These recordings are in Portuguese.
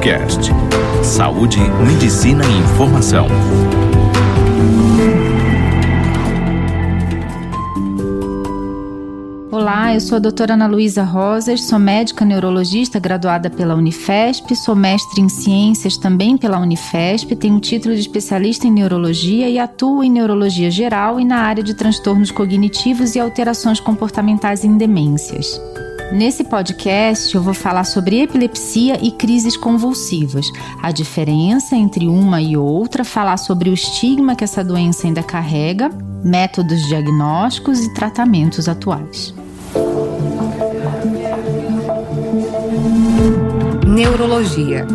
Podcast. Saúde, medicina e informação. Olá, eu sou a doutora Ana Luísa Rosas, sou médica neurologista graduada pela Unifesp, sou mestre em ciências também pela Unifesp, tenho título de especialista em neurologia e atuo em neurologia geral e na área de transtornos cognitivos e alterações comportamentais em demências. Nesse podcast eu vou falar sobre epilepsia e crises convulsivas, a diferença entre uma e outra, falar sobre o estigma que essa doença ainda carrega, métodos diagnósticos e tratamentos atuais. Neurologia.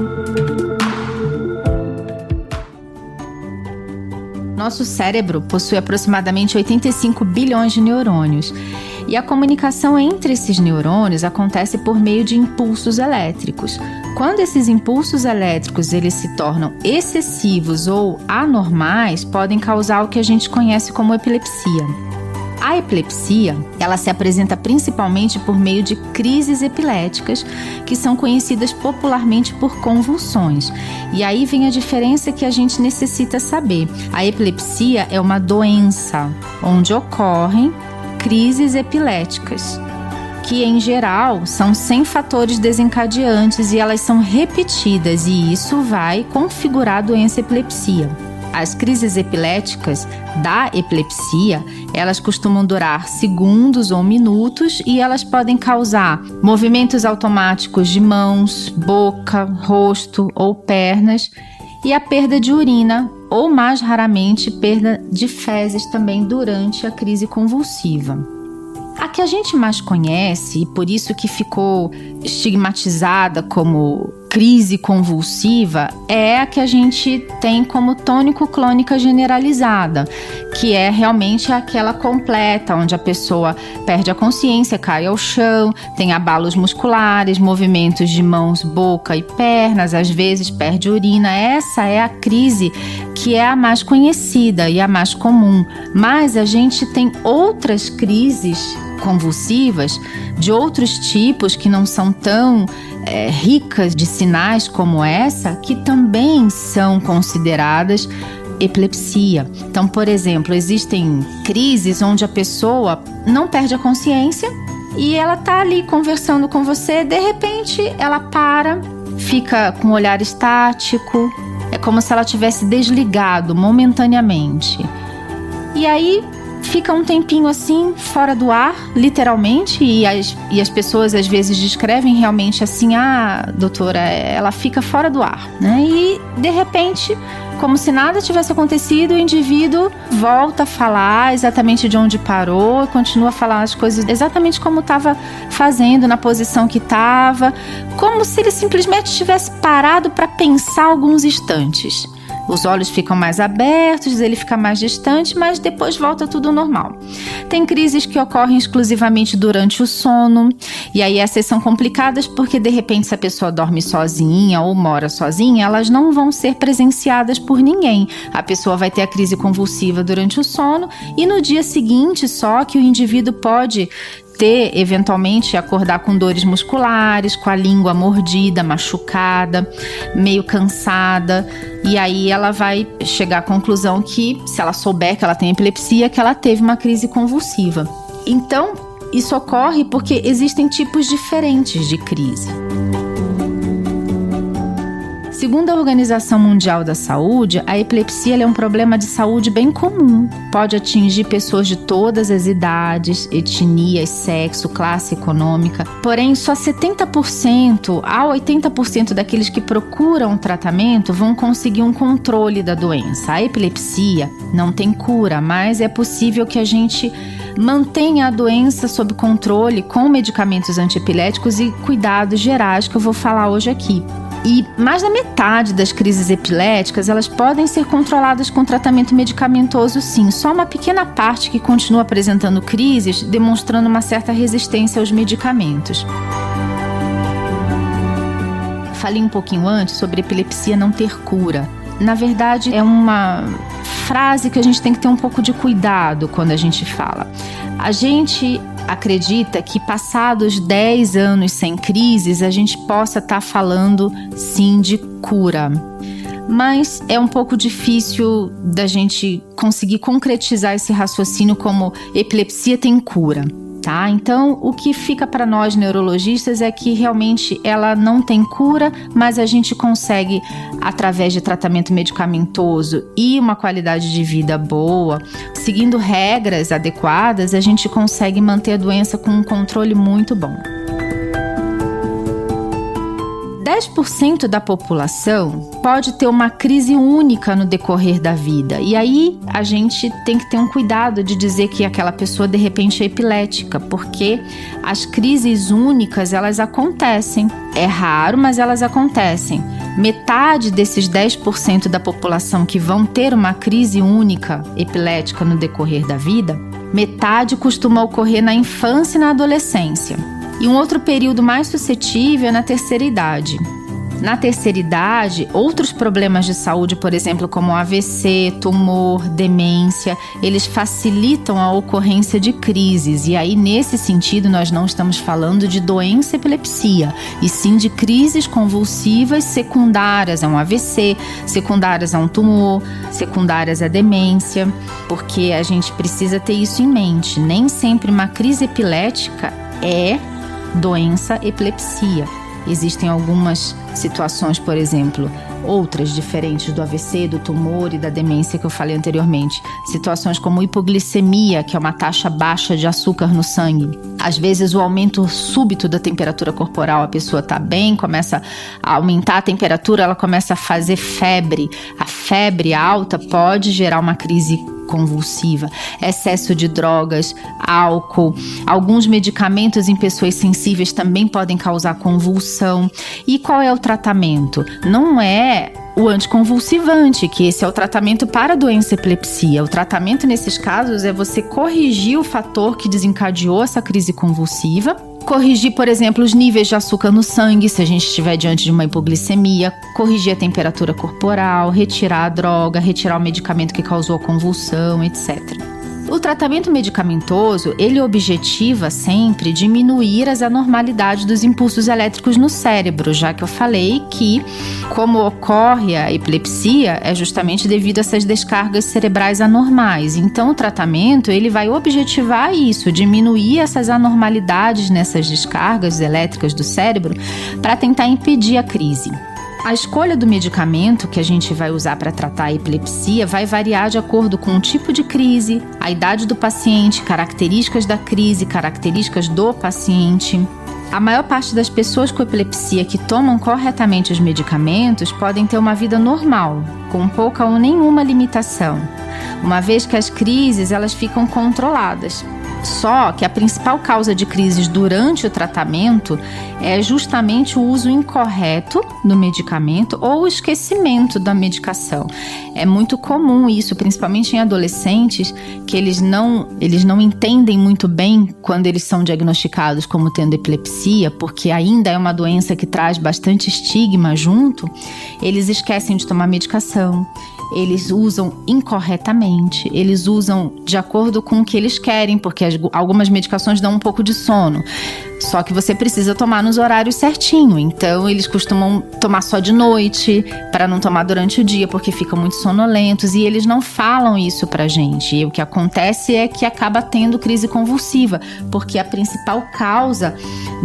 Nosso cérebro possui aproximadamente 85 bilhões de neurônios e a comunicação entre esses neurônios acontece por meio de impulsos elétricos. Quando esses impulsos elétricos eles se tornam excessivos ou anormais, podem causar o que a gente conhece como epilepsia. A epilepsia, ela se apresenta principalmente por meio de crises epiléticas, que são conhecidas popularmente por convulsões. E aí vem a diferença que a gente necessita saber. A epilepsia é uma doença onde ocorrem crises epiléticas, que em geral são sem fatores desencadeantes e elas são repetidas, e isso vai configurar a doença epilepsia. As crises epiléticas da epilepsia, elas costumam durar segundos ou minutos e elas podem causar movimentos automáticos de mãos, boca, rosto ou pernas e a perda de urina ou, mais raramente, perda de fezes também durante a crise convulsiva. A que a gente mais conhece, e por isso que ficou estigmatizada como crise convulsiva, é a que a gente tem como tônico-clônica generalizada, que é realmente aquela completa, onde a pessoa perde a consciência, cai ao chão, tem abalos musculares, movimentos de mãos, boca e pernas, às vezes perde urina. Essa é a crise que é a mais conhecida e a mais comum, mas a gente tem outras crises convulsivas de outros tipos que não são tão ricas de sinais como essa, que também são consideradas epilepsia. Então, por exemplo, existem crises onde a pessoa não perde a consciência e ela tá ali conversando com você, de repente ela para, fica com o olhar estático, é como se ela tivesse desligado momentaneamente. E aí fica um tempinho assim, fora do ar, literalmente, e as pessoas às vezes descrevem realmente assim: ah, doutora, ela fica fora do ar, né? E de repente, como se nada tivesse acontecido, o indivíduo volta a falar exatamente de onde parou, continua a falar as coisas exatamente como estava fazendo, na posição que estava, como se ele simplesmente tivesse parado para pensar alguns instantes. Os olhos ficam mais abertos, ele fica mais distante, mas depois volta tudo normal. Tem crises que ocorrem exclusivamente durante o sono, e aí essas são complicadas porque, de repente, se a pessoa dorme sozinha ou mora sozinha, elas não vão ser presenciadas por ninguém. A pessoa vai ter a crise convulsiva durante o sono e no dia seguinte só que o indivíduo pode eventualmente acordar com dores musculares, com a língua mordida, machucada, meio cansada, e aí ela vai chegar à conclusão que, se ela souber que ela tem epilepsia, que ela teve uma crise convulsiva. Então, isso ocorre porque existem tipos diferentes de crise. Segundo a Organização Mundial da Saúde, a epilepsia é um problema de saúde bem comum. Pode atingir pessoas de todas as idades, etnias, sexo, classe econômica. Porém, só 70% a 80% daqueles que procuram tratamento vão conseguir um controle da doença. A epilepsia não tem cura, mas é possível que a gente mantenha a doença sob controle com medicamentos antiepiléticos e cuidados gerais que eu vou falar hoje aqui. E mais da metade das crises epiléticas, elas podem ser controladas com tratamento medicamentoso, sim. Só uma pequena parte que continua apresentando crises, demonstrando uma certa resistência aos medicamentos. Falei um pouquinho antes sobre epilepsia não ter cura. Na verdade, é uma frase que a gente tem que ter um pouco de cuidado quando a gente fala. A gente acredita que passados 10 anos sem crises, a gente possa estar falando sim de cura. Mas é um pouco difícil da gente conseguir concretizar esse raciocínio como epilepsia tem cura, tá? Então, o que fica para nós neurologistas é que realmente ela não tem cura, mas a gente consegue, através de tratamento medicamentoso e uma qualidade de vida boa, seguindo regras adequadas, a gente consegue manter a doença com um controle muito bom. 10% da população pode ter uma crise única no decorrer da vida. E aí a gente tem que ter um cuidado de dizer que aquela pessoa de repente é epilética, porque as crises únicas, elas acontecem. É raro, mas elas acontecem. Metade desses 10% da população que vão ter uma crise única epilética no decorrer da vida, metade costuma ocorrer na infância e na adolescência. E um outro período mais suscetível é na terceira idade. Na terceira idade, outros problemas de saúde, por exemplo, como AVC, tumor, demência, eles facilitam a ocorrência de crises. E aí, nesse sentido, nós não estamos falando de doença epilepsia, e sim de crises convulsivas secundárias a um AVC, secundárias a um tumor, secundárias à demência, porque a gente precisa ter isso em mente. Nem sempre uma crise epilética é doença epilepsia. Existem algumas situações, por exemplo, outras diferentes do AVC, do tumor e da demência que eu falei anteriormente. Situações como hipoglicemia, que é uma taxa baixa de açúcar no sangue. Às vezes o aumento súbito da temperatura corporal, a pessoa está bem, começa a aumentar a temperatura, ela começa a fazer febre. A febre alta pode gerar uma crise convulsiva, excesso de drogas, álcool, alguns medicamentos em pessoas sensíveis também podem causar convulsão. E qual é o tratamento? Não é o anticonvulsivante, que esse é o tratamento para a doença epilepsia. O tratamento nesses casos é você corrigir o fator que desencadeou essa crise convulsiva, corrigir, por exemplo, os níveis de açúcar no sangue, se a gente estiver diante de uma hipoglicemia, corrigir a temperatura corporal, retirar a droga, retirar o medicamento que causou a convulsão, etc. O tratamento medicamentoso, ele objetiva sempre diminuir as anormalidades dos impulsos elétricos no cérebro, já que eu falei que, como ocorre a epilepsia, é justamente devido a essas descargas cerebrais anormais. Então, o tratamento, ele vai objetivar isso, diminuir essas anormalidades nessas descargas elétricas do cérebro para tentar impedir a crise. A escolha do medicamento que a gente vai usar para tratar a epilepsia vai variar de acordo com o tipo de crise, a idade do paciente, características da crise, características do paciente. A maior parte das pessoas com epilepsia que tomam corretamente os medicamentos podem ter uma vida normal, com pouca ou nenhuma limitação, uma vez que as crises elas ficam controladas. Só que a principal causa de crises durante o tratamento é justamente o uso incorreto do medicamento ou o esquecimento da medicação. É muito comum isso, principalmente em adolescentes, que eles não entendem muito bem quando eles são diagnosticados como tendo epilepsia, porque ainda é uma doença que traz bastante estigma junto. Eles esquecem de tomar medicação. Eles usam incorretamente, eles usam de acordo com o que eles querem, porque algumas medicações dão um pouco de sono, só que você precisa tomar nos horários certinho. Então eles costumam tomar só de noite, para não tomar durante o dia, porque ficam muito sonolentos, e eles não falam isso pra gente. E o que acontece é que acaba tendo crise convulsiva, porque a principal causa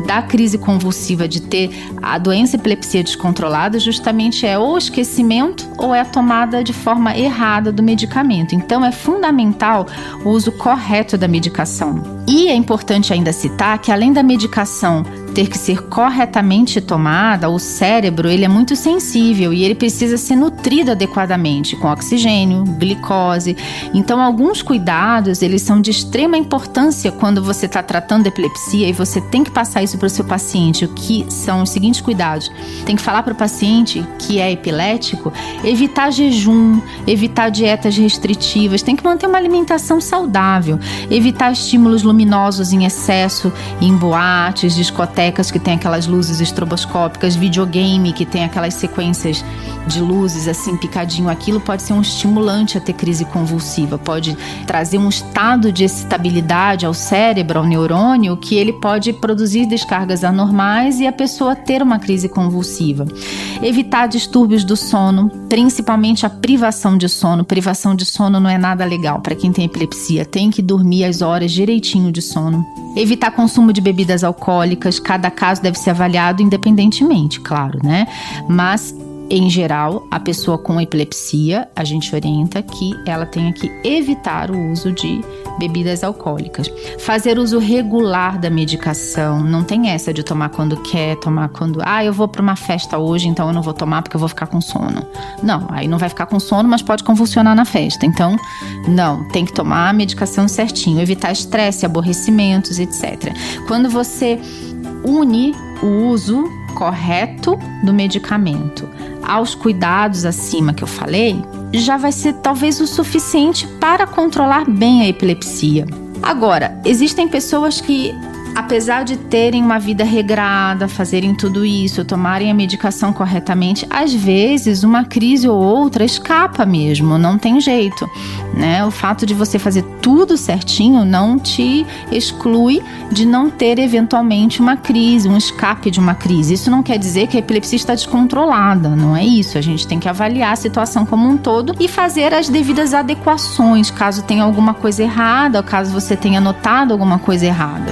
da crise convulsiva, de ter a doença epilepsia descontrolada, justamente é ou o esquecimento ou é a tomada de forma errada do medicamento. Então é fundamental o uso correto da medicação. E é importante ainda citar que, além da medicação ter que ser corretamente tomada, o cérebro ele é muito sensível e ele precisa ser nutrido adequadamente com oxigênio, glicose. Então, alguns cuidados eles são de extrema importância quando você está tratando epilepsia, e você tem que passar isso para o seu paciente. O que são os seguintes cuidados? Tem que falar para o paciente que é epilético evitar jejum, evitar dietas restritivas, tem que manter uma alimentação saudável, evitar estímulos luminosos em excesso em boates, discotecas, discotecas que tem aquelas luzes estroboscópicas, videogame que tem aquelas sequências de luzes assim, picadinho, aquilo pode ser um estimulante a ter crise convulsiva, pode trazer um estado de excitabilidade ao cérebro, ao neurônio, que ele pode produzir descargas anormais e a pessoa ter uma crise convulsiva. Evitar distúrbios do sono, principalmente a privação de sono. Privação de sono não é nada legal para quem tem epilepsia, tem que dormir as horas direitinho de sono. Evitar consumo de bebidas alcoólicas, cada caso deve ser avaliado independentemente, claro, né? Mas em geral, a pessoa com epilepsia, a gente orienta que ela tenha que evitar o uso de bebidas alcoólicas. Fazer uso regular da medicação, não tem essa de tomar quando quer, tomar quando... eu vou para uma festa hoje, então eu não vou tomar porque eu vou ficar com sono. Não, aí não vai ficar com sono, mas pode convulsionar na festa. Então, não, tem que tomar a medicação certinho, evitar estresse, aborrecimentos, etc. Quando você une o uso correto do medicamento aos cuidados acima que eu falei, já vai ser talvez o suficiente para controlar bem a epilepsia. Agora, existem pessoas que, apesar de terem uma vida regrada, fazerem tudo isso, tomarem a medicação corretamente, às vezes uma crise ou outra escapa mesmo, não tem jeito, né? O fato de você fazer tudo certinho não te exclui de não ter eventualmente uma crise, um escape de uma crise. Isso não quer dizer que a epilepsia está descontrolada, não é isso. A gente tem que avaliar a situação como um todo e fazer as devidas adequações, caso tenha alguma coisa errada, ou caso você tenha notado alguma coisa errada.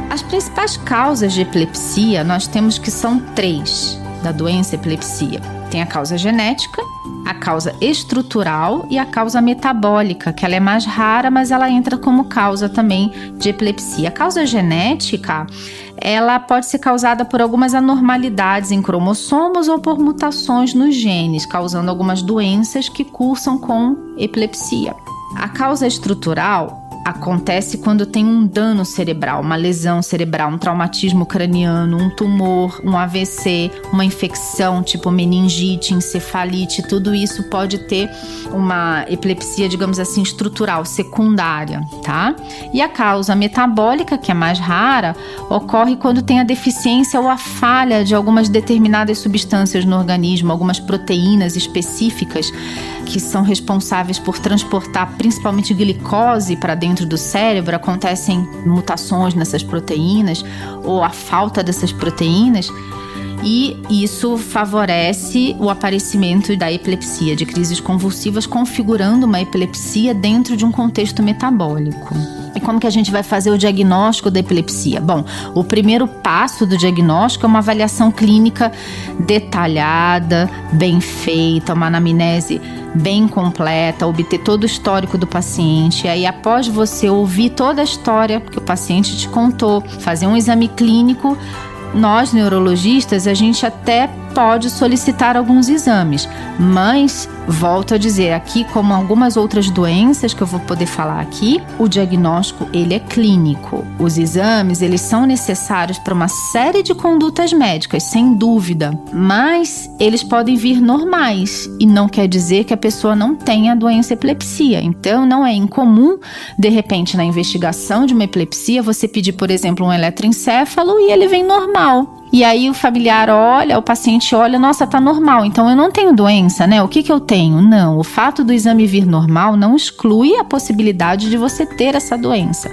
As principais causas de epilepsia, nós temos que são 3 da doença epilepsia. Tem a causa genética, a causa estrutural e a causa metabólica, que ela é mais rara, mas ela entra como causa também de epilepsia. A causa genética, ela pode ser causada por algumas anormalidades em cromossomos ou por mutações nos genes, causando algumas doenças que cursam com epilepsia. A causa estrutural acontece quando tem um dano cerebral, uma lesão cerebral, um traumatismo craniano, um tumor, um AVC, uma infecção tipo meningite, encefalite, tudo isso pode ter uma epilepsia, digamos assim, estrutural, secundária, tá? E a causa metabólica, que é mais rara, ocorre quando tem a deficiência ou a falha de algumas determinadas substâncias no organismo, algumas proteínas específicas que são responsáveis por transportar principalmente glicose para dentro do cérebro. Acontecem mutações nessas proteínas ou a falta dessas proteínas, e isso favorece o aparecimento da epilepsia, de crises convulsivas, configurando uma epilepsia dentro de um contexto metabólico. E como que a gente vai fazer o diagnóstico da epilepsia? Bom, o primeiro passo do diagnóstico é uma avaliação clínica detalhada, bem feita, uma anamnese bem completa, obter todo o histórico do paciente. E aí, após você ouvir toda a história que o paciente te contou, fazer um exame clínico, nós, neurologistas, a gente até pode solicitar alguns exames, mas, volto a dizer, aqui como algumas outras doenças que eu vou poder falar aqui, o diagnóstico, ele é clínico. Os exames, eles são necessários para uma série de condutas médicas, sem dúvida, mas eles podem vir normais e não quer dizer que a pessoa não tenha a doença epilepsia. Então, não é incomum, de repente, na investigação de uma epilepsia, você pedir, por exemplo, um eletroencefalo e ele vem normal. E aí o familiar olha, o paciente olha, nossa, tá normal, então eu não tenho doença, né? O que eu tenho? Não, o fato do exame vir normal não exclui a possibilidade de você ter essa doença.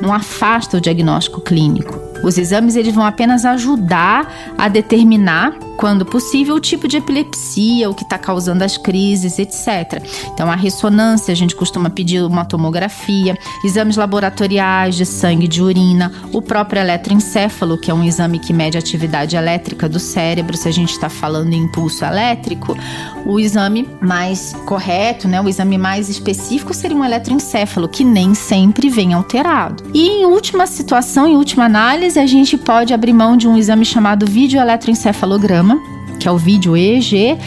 Não afasta o diagnóstico clínico. Os exames, eles vão apenas ajudar a determinar, quando possível, o tipo de epilepsia, o que está causando as crises, etc. Então, a ressonância, a gente costuma pedir uma tomografia, exames laboratoriais de sangue, de urina, o próprio eletroencefalo, que é um exame que mede a atividade elétrica do cérebro. Se a gente está falando em impulso elétrico, o exame mais correto, né, o exame mais específico seria um eletroencefalo, que nem sempre vem alterado. E em última situação, em última análise, a gente pode abrir mão de um exame chamado videoeletroencefalograma, que é o vídeo EEG,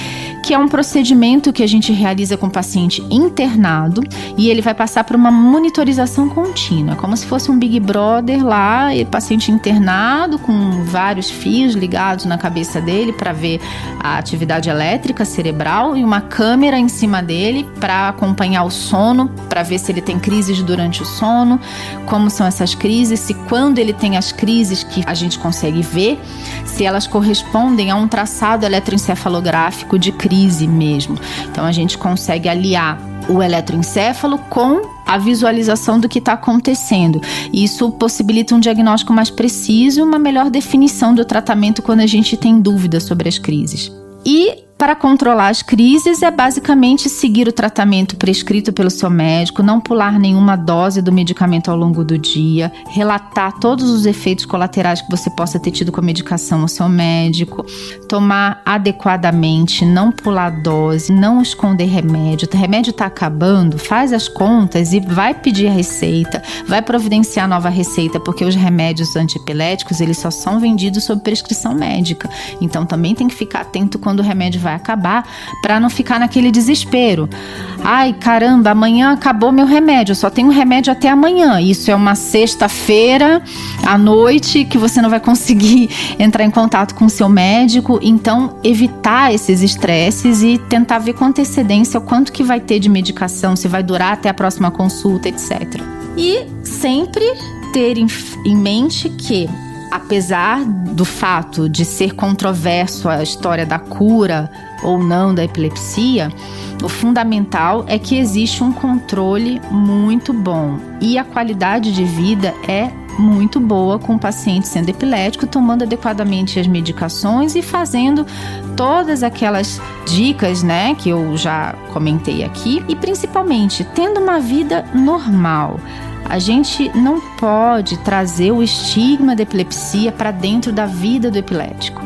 que é um procedimento que a gente realiza com o paciente internado e ele vai passar por uma monitorização contínua, como se fosse um Big Brother lá, e paciente internado com vários fios ligados na cabeça dele para ver a atividade elétrica cerebral e uma câmera em cima dele para acompanhar o sono, para ver se ele tem crises durante o sono, como são essas crises, se quando ele tem as crises que a gente consegue ver, se elas correspondem a um traçado eletroencefalográfico de crise mesmo. Então a gente consegue aliar o eletroencefalo com a visualização do que está acontecendo. Isso possibilita um diagnóstico mais preciso e uma melhor definição do tratamento quando a gente tem dúvidas sobre as crises. E para controlar as crises é basicamente seguir o tratamento prescrito pelo seu médico, não pular nenhuma dose do medicamento ao longo do dia, relatar todos os efeitos colaterais que você possa ter tido com a medicação ao seu médico, tomar adequadamente, não pular dose, não esconder remédio. O remédio está acabando, faz as contas e vai pedir a receita, vai providenciar nova receita, porque os remédios antiepiléticos eles só são vendidos sob prescrição médica. Então também tem que ficar atento quando o remédio vai acabar, para não ficar naquele desespero. Ai, caramba, amanhã acabou meu remédio, eu só tenho remédio até amanhã. Isso é uma sexta-feira à noite que você não vai conseguir entrar em contato com o seu médico. Então, evitar esses estresses e tentar ver com antecedência o quanto que vai ter de medicação, se vai durar até a próxima consulta, etc. E sempre ter em mente que, apesar do fato de ser controverso a história da cura ou não da epilepsia, o fundamental é que existe um controle muito bom e a qualidade de vida é muito boa com o paciente sendo epilético, tomando adequadamente as medicações e fazendo todas aquelas dicas, né, que eu já comentei aqui, e principalmente tendo uma vida normal. A gente não pode trazer o estigma da epilepsia para dentro da vida do epilético,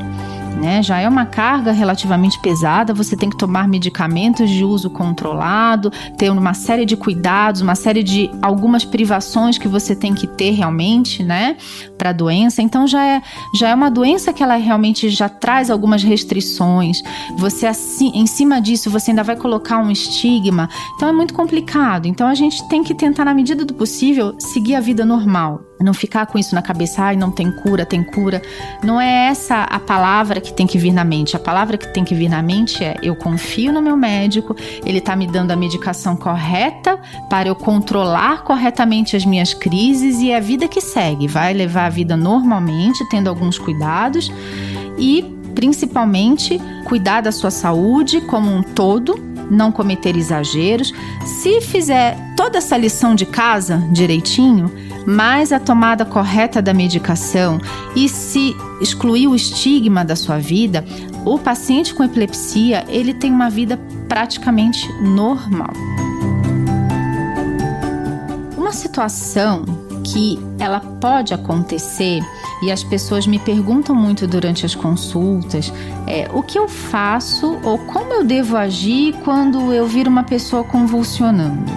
né? Já é uma carga relativamente pesada, você tem que tomar medicamentos de uso controlado, ter uma série de cuidados, uma série de algumas privações que você tem que ter realmente, né, para a doença. Então já é uma doença que ela realmente já traz algumas restrições. Você assim, em cima disso, você ainda vai colocar um estigma. Então é muito complicado. Então a gente tem que tentar, na medida do possível, seguir a vida normal. Não ficar com isso na cabeça, ai, não tem cura, tem cura. Não é essa a palavra que tem que vir na mente. A palavra que tem que vir na mente é: eu confio no meu médico, ele está me dando a medicação correta para eu controlar corretamente as minhas crises, e é a vida que segue. Vai levar a vida normalmente, tendo alguns cuidados e, principalmente, cuidar da sua saúde como um todo, não cometer exageros. Se fizer toda essa lição de casa direitinho, mais a tomada correta da medicação e se excluir o estigma da sua vida, o paciente com epilepsia, ele tem uma vida praticamente normal. Uma situação que ela pode acontecer, e as pessoas me perguntam muito durante as consultas, o que eu faço ou como eu devo agir quando eu vir uma pessoa convulsionando.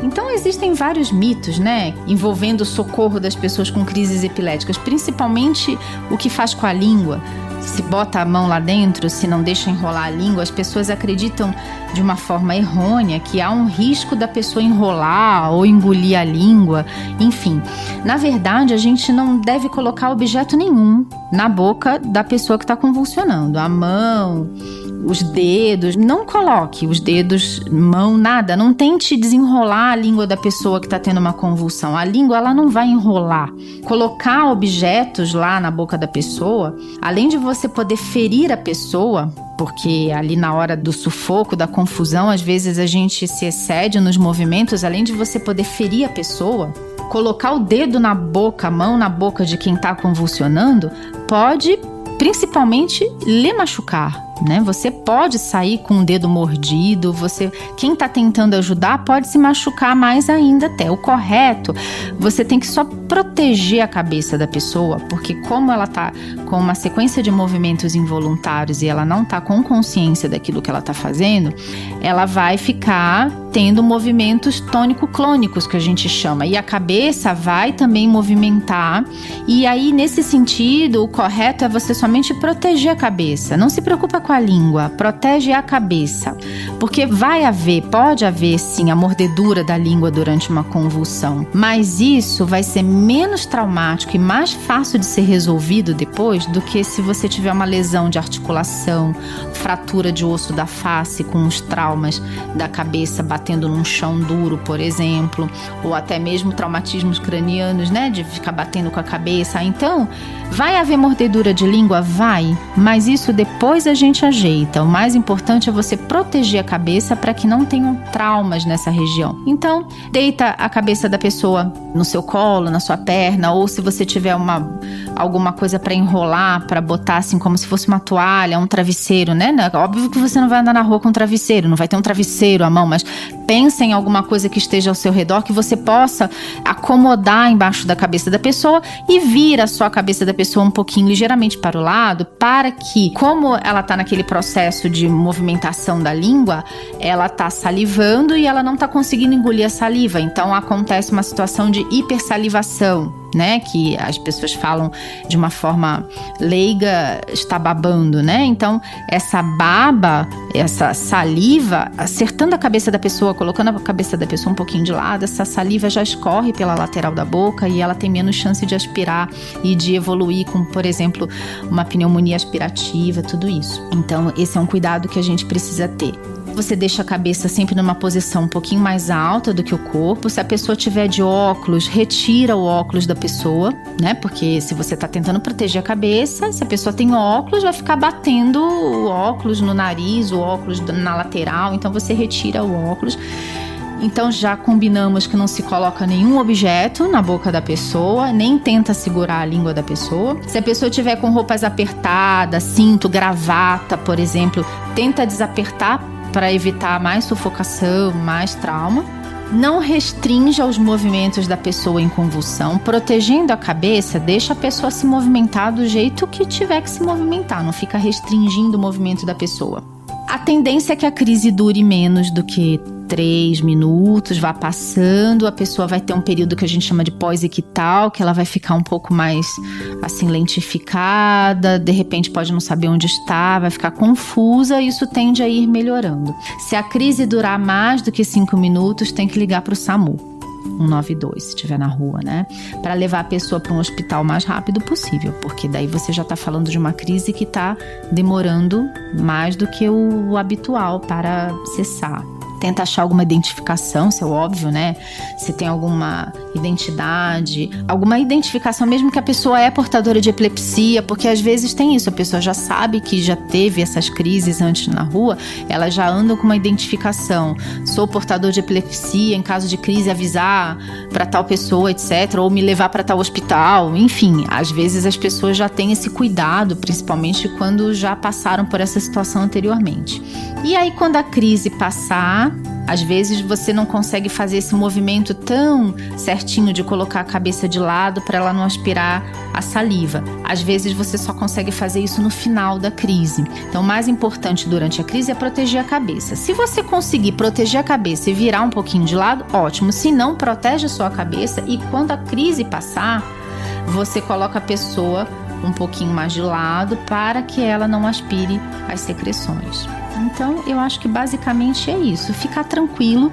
Então existem vários mitos, né, envolvendo o socorro das pessoas com crises epiléticas, principalmente o que faz com a língua. Se bota a mão lá dentro, se não deixa enrolar a língua, as pessoas acreditam de uma forma errônea que há um risco da pessoa enrolar ou engolir a língua, enfim. Na verdade, a gente não deve colocar objeto nenhum na boca da pessoa que está convulsionando. A mão, os dedos, não coloque os dedos, mão, nada. Não tente desenrolar a língua da pessoa que está tendo uma convulsão. A língua, ela não vai enrolar. Colocar objetos lá na boca da pessoa, além de você poder ferir a pessoa, porque ali na hora do sufoco, da confusão, às vezes a gente se excede nos movimentos, além de você poder ferir a pessoa, colocar o dedo na boca, a mão na boca de quem está convulsionando, pode principalmente lhe machucar, né? Você pode sair com o dedo mordido, quem está tentando ajudar pode se machucar mais ainda até. O correto, você tem que só proteger a cabeça da pessoa, porque como ela está com uma sequência de movimentos involuntários e ela não está com consciência daquilo que ela está fazendo, ela vai ficar tendo movimentos tônico-clônicos, que a gente chama, e a cabeça vai também movimentar, e aí nesse sentido o correto é você somente proteger a cabeça, não se preocupa com com a língua, protege a cabeça, porque pode haver sim a mordedura da língua durante uma convulsão, mas isso vai ser menos traumático e mais fácil de ser resolvido depois do que se você tiver uma lesão de articulação, fratura de osso da face com os traumas da cabeça batendo num chão duro, por exemplo, ou até mesmo traumatismos cranianos, né, de ficar batendo com a cabeça. Então, vai haver mordedura de língua? Vai, mas isso depois a gente ajeita. O mais importante é você proteger a cabeça para que não tenham traumas nessa região. Então, deita a cabeça da pessoa no seu colo, na sua perna, ou se você tiver alguma coisa para enrolar, para botar assim como se fosse uma toalha, um travesseiro, né? Óbvio que você não vai andar na rua com um travesseiro, não vai ter um travesseiro à mão, mas pensa em alguma coisa que esteja ao seu redor que você possa acomodar embaixo da cabeça da pessoa e vira a sua cabeça da pessoa um pouquinho ligeiramente para o lado, para que, como ela está naquele processo de movimentação da língua, ela está salivando e ela não está conseguindo engolir a saliva, então acontece uma situação de hipersalivação, né, que as pessoas falam de uma forma leiga, está babando, né? Então, essa baba, essa saliva, acertando a cabeça da pessoa, colocando a cabeça da pessoa um pouquinho de lado, essa saliva já escorre pela lateral da boca e ela tem menos chance de aspirar e de evoluir com, por exemplo, uma pneumonia aspirativa, tudo isso. Então, esse é um cuidado que a gente precisa ter. Você deixa a cabeça sempre numa posição um pouquinho mais alta do que o corpo. Se a pessoa tiver de óculos, retira o óculos da pessoa, né? Porque se você está tentando proteger a cabeça, se a pessoa tem óculos, vai ficar batendo o óculos no nariz, o óculos na lateral. Então você retira o óculos. Então já combinamos que não se coloca nenhum objeto na boca da pessoa, nem tenta segurar a língua da pessoa. Se a pessoa tiver com roupas apertadas, cinto, gravata, por exemplo, tenta desapertar para evitar mais sufocação, mais trauma. Não restrinja os movimentos da pessoa em convulsão. Protegendo a cabeça, deixa a pessoa se movimentar do jeito que tiver que se movimentar. Não fica restringindo o movimento da pessoa. A tendência é que a crise dure menos do que 3 minutos, vá passando, a pessoa vai ter um período que a gente chama de pós-ictal, que ela vai ficar um pouco mais assim lentificada, de repente pode não saber onde está, vai ficar confusa e isso tende a ir melhorando. Se a crise durar mais do que 5 minutos, tem que ligar para o SAMU. 192, se estiver na rua, né? Para levar a pessoa para um hospital o mais rápido possível, porque daí você já está falando de uma crise que está demorando mais do que o habitual para cessar. Tenta achar alguma identificação, isso é óbvio, né? Se tem alguma identificação, mesmo que a pessoa é portadora de epilepsia, porque às vezes tem isso, a pessoa já sabe que já teve essas crises antes na rua, ela já anda com uma identificação. Sou portador de epilepsia, em caso de crise avisar para tal pessoa, etc., ou me levar para tal hospital, enfim, às vezes as pessoas já têm esse cuidado, principalmente quando já passaram por essa situação anteriormente. E aí, quando a crise passar, às vezes você não consegue fazer esse movimento tão certinho de colocar a cabeça de lado para ela não aspirar a saliva. Às vezes você só consegue fazer isso no final da crise. Então, o mais importante durante a crise é proteger a cabeça. Se você conseguir proteger a cabeça e virar um pouquinho de lado, ótimo. Se não, protege a sua cabeça e quando a crise passar, você coloca a pessoa um pouquinho mais de lado para que ela não aspire as secreções. Então, eu acho que basicamente é isso. Ficar tranquilo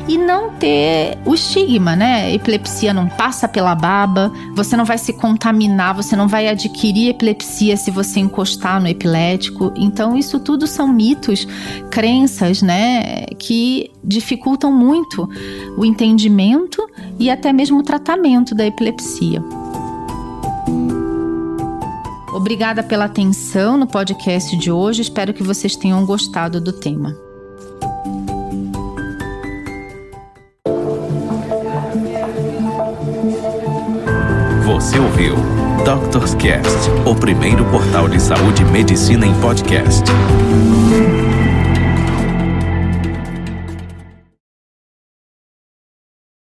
e não ter o estigma, né? Epilepsia não passa pela baba, você não vai se contaminar, você não vai adquirir epilepsia se você encostar no epilético. Então, isso tudo são mitos, crenças, né? Que dificultam muito o entendimento e até mesmo o tratamento da epilepsia. Obrigada pela atenção no podcast de hoje. Espero que vocês tenham gostado do tema. Você ouviu Doctor's Cast, o primeiro portal de saúde e medicina em podcast.